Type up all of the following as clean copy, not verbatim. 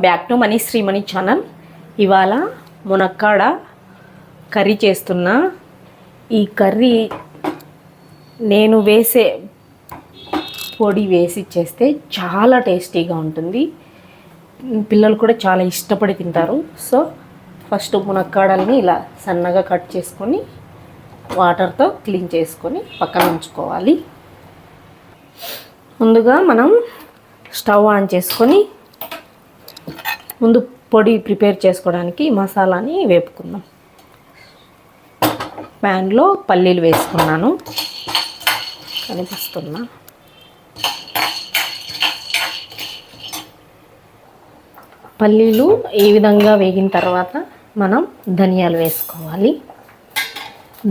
Back to money Shreemani channel. ఇవాళ మునక్కాడ curry చేస్తున్నా. ఈ కర్రీ నేను వేసే పొడి వేసి చేస్తే చాలా టేస్టీగా ఉంటుంది. పిల్లలు కూడా చాలా ఇష్టపడి తింటారు. సో ఫస్ట్ మునక్కాడల్ని ఇలా సన్నగా కట్ చేసుకొని వాటర్తో క్లీన్ చేసుకొని పక్కన ఉంచుకోవాలి. ముందుగా మనం స్టవ్ ఆన్ చేసుకొని ముందు పొడి ప్రిపేర్ చేసుకోవడానికి మసాలాని వేపుకుందాం. ప్యాన్లో పల్లీలు వేసుకున్నాను, కనిపిస్తున్నా. పల్లీలు ఈ విధంగా వేగిన తర్వాత మనం ధనియాలు వేసుకోవాలి.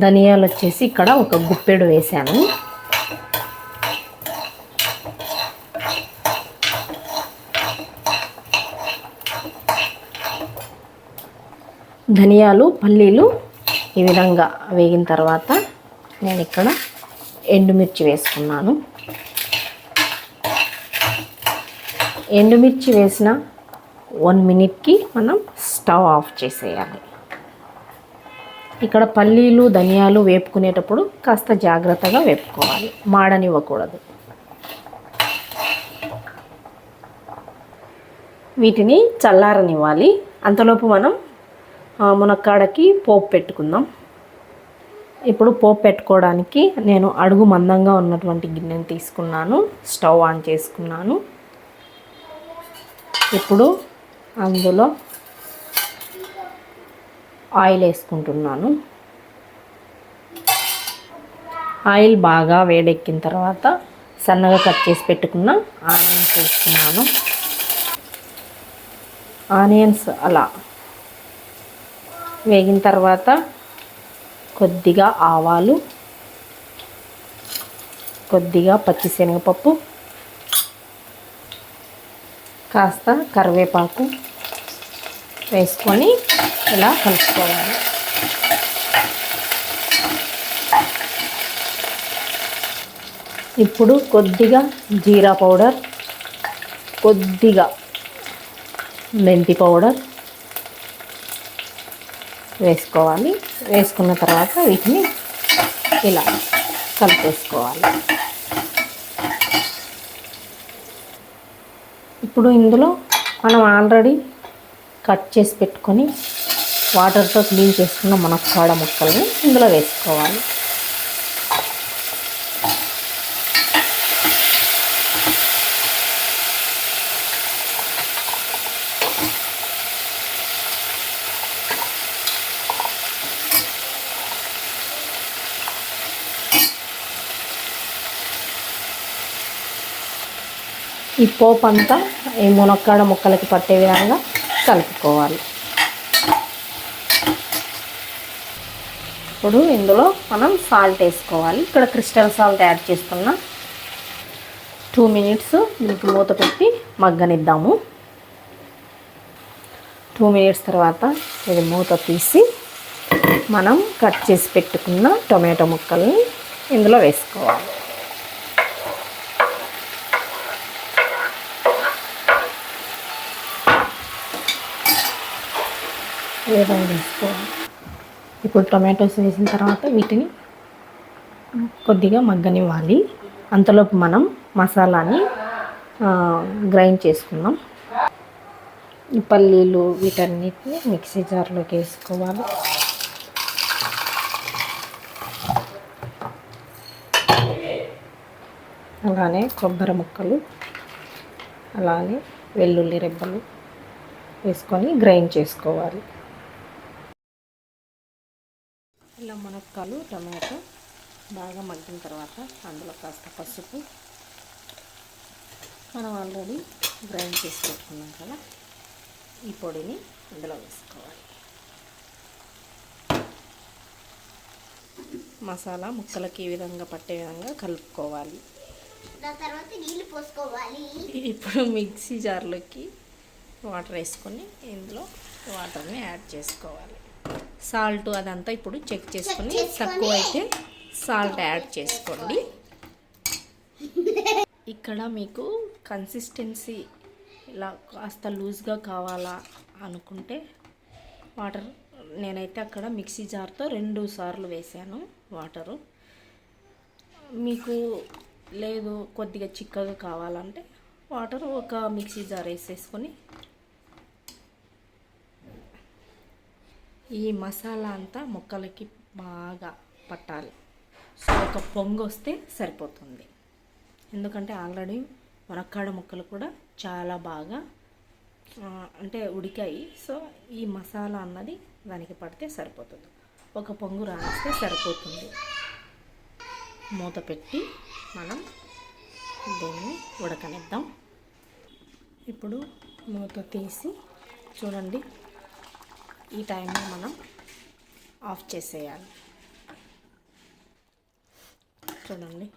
ధనియాలు వచ్చేసి ఇక్కడ ఒక గుప్పెడు వేసాను. ధనియాలు పల్లీలు ఈ విధంగా వేగిన తర్వాత నేను ఇక్కడ ఎండుమిర్చి వేసుకున్నాను. ఎండుమిర్చి వేసిన 1 మినిట్కి మనం స్టవ్ ఆఫ్ చేసేయాలి. ఇక్కడ పల్లీలు ధనియాలు వేపుకునేటప్పుడు కాస్త జాగ్రత్తగా వేపుకోవాలి, మాడనివ్వకూడదు. వీటిని చల్లారనివ్వాలి. అంతలోపు మనం మునక్కాడకి పోపు పెట్టుకుందాం. ఇప్పుడు పోపు పెట్టుకోవడానికి నేను అడుగు మందంగా ఉన్నటువంటి గిన్నెను తీసుకున్నాను. స్టవ్ ఆన్ చేసుకున్నాను. ఇప్పుడు అందులో ఆయిల్ వేసుకుంటున్నాను. ఆయిల్ బాగా వేడెక్కిన తర్వాత సన్నగా కట్ చేసి పెట్టుకున్న ఆనియన్స్ వేసుకున్నాను. ఆనియన్స్ అలా వేగిన తర్వాత కొద్దిగా ఆవాలు, కొద్దిగా పచ్చిశనగపప్పు, కాస్త కరివేపాకు వేసుకొని ఇలా కలుపుకోవాలి. ఇప్పుడు కొద్దిగా జీరా పౌడర్, కొద్దిగా మెంతి పౌడర్ వేసుకోవాలి. వేసుకున్న తర్వాత వీటిని ఇలా కలిపేసుకోవాలి. ఇప్పుడు ఇందులో మనం ఆల్రెడీ కట్ చేసి పెట్టుకొని వాటర్తో క్లీన్ చేసుకున్న మునక్కాడ ముక్కల్ని ఇందులో వేసుకోవాలి. ఈ పోపు అంతా ఈ మునక్కాడ ముక్కలకి పట్టే విధంగా కలుపుకోవాలి. ఇప్పుడు ఇందులో మనం సాల్ట్ వేసుకోవాలి. ఇక్కడ క్రిస్టల్ సాల్ట్ యాడ్ చేస్తున్నా. 2 మినిట్స్ దీనికి మూత పెట్టి మగ్గనిద్దాము. 2 మినిట్స్ తర్వాత ఇది మూత తీసి మనం కట్ చేసి పెట్టుకున్న టొమాటో ముక్కల్ని ఇందులో వేసుకోవాలి. వేసుకోవాలి. ఇప్పుడు టొమాటోస్ వేసిన తర్వాత వీటిని కొద్దిగా మగ్గనివ్వాలి. అంతలోపు మనం మసాలాని గ్రైండ్ చేసుకుందాం. ఈ పల్లీలు వీటన్నిటిని మిక్సీ జార్లోకి వేసుకోవాలి. అలానే కొబ్బరి ముక్కలు, అలానే వెల్లుల్లి రెబ్బలు వేసుకొని గ్రైండ్ చేసుకోవాలి. ఇలా మునక్కాయలు టమాటో బాగా మగ్గిన తర్వాత అందులో కాస్త పసుపు, మనం ఆల్రెడీ గ్రైండ్ చేసి పెట్టుకున్నాం కదా, ఈ పొడిని ఇందులో వేసుకోవాలి. మసాలా ముక్కలకి ఈ విధంగా పట్టే విధంగా కలుపుకోవాలి. తర్వాత నీళ్ళు పోసుకోవాలి. ఇప్పుడు మిక్సీ జార్లోకి వాటర్ వేసుకొని ఇందులో వాటర్ని యాడ్ చేసుకోవాలి. సాల్ట్ అదంతా ఇప్పుడు చెక్ చేసుకొని తక్కువ అయితే సాల్ట్ యాడ్ చేసుకోండి. ఇక్కడ మీకు కన్సిస్టెన్సీ ఇలా కాస్త లూజ్గా కావాలా అనుకుంటే వాటర్ నేనైతే అక్కడ మిక్సీ జార్తో 2 సార్లు వేసాను వాటరు. మీకు లేదు కొద్దిగా చిక్కగా కావాలంటే వాటర్ ఒక మిక్సీ జార్ వేసేసుకొని ఈ మసాలా అంతా ముక్కలకి బాగా పట్టాలి. సో ఒక పొంగు వస్తే సరిపోతుంది. ఎందుకంటే ఆల్రెడీ మునక్కాడ ముక్కలు కూడా చాలా బాగా అంటే ఉడికాయి. సో ఈ మసాలా అన్నది దానికి పడితే సరిపోతుంది. ఒక పొంగు రాస్తే సరిపోతుంది. మూత పెట్టి మనం దీన్ని ఉడకనిద్దాం. ఇప్పుడు మూత తీసి చూడండి, ఈ టైంలో మనం ఆఫ్ చేసేయాలి. చూడండి,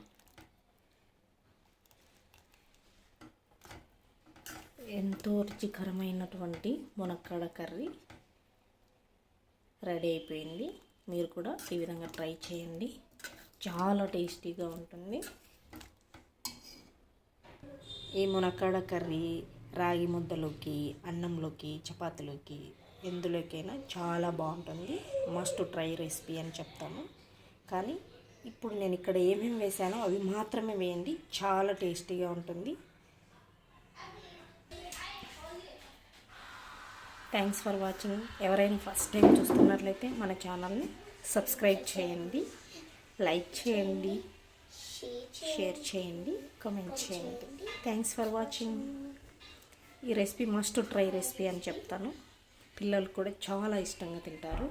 ఎంతో రుచికరమైనటువంటి మునక్కాడ కర్రీ రెడీ అయిపోయింది. మీరు కూడా ఈ విధంగా ట్రై చేయండి, చాలా టేస్టీగా ఉంటుంది. ఈ మునక్కాడ కర్రీ రాగి ముద్దలోకి, అన్నంలోకి, చపాతీలోకి ఎందులోకైనా చాలా బాగుంటుంది. మస్ట్ ట్రై రెసిపీ అని చెప్తాను. కానీ ఇప్పుడు నేను ఇక్కడ ఏమేమి వేసానో అవి మాత్రమే వేయండి, చాలా టేస్టీగా ఉంటుంది. Thanks for watching. ఎవరైనా ఫస్ట్ టైం చూస్తున్నట్లయితే మన ఛానల్ని సబ్స్క్రైబ్ చేయండి, లైక్ చేయండి, షేర్ చేయండి, కామెంట్ చేయండి. Thanks for watching. ఈ రెసిపీ మస్ట్ ట్రై రెసిపీ అని చెప్తాను. పిల్లలు కూడా చాలా ఇష్టంగా తింటారు.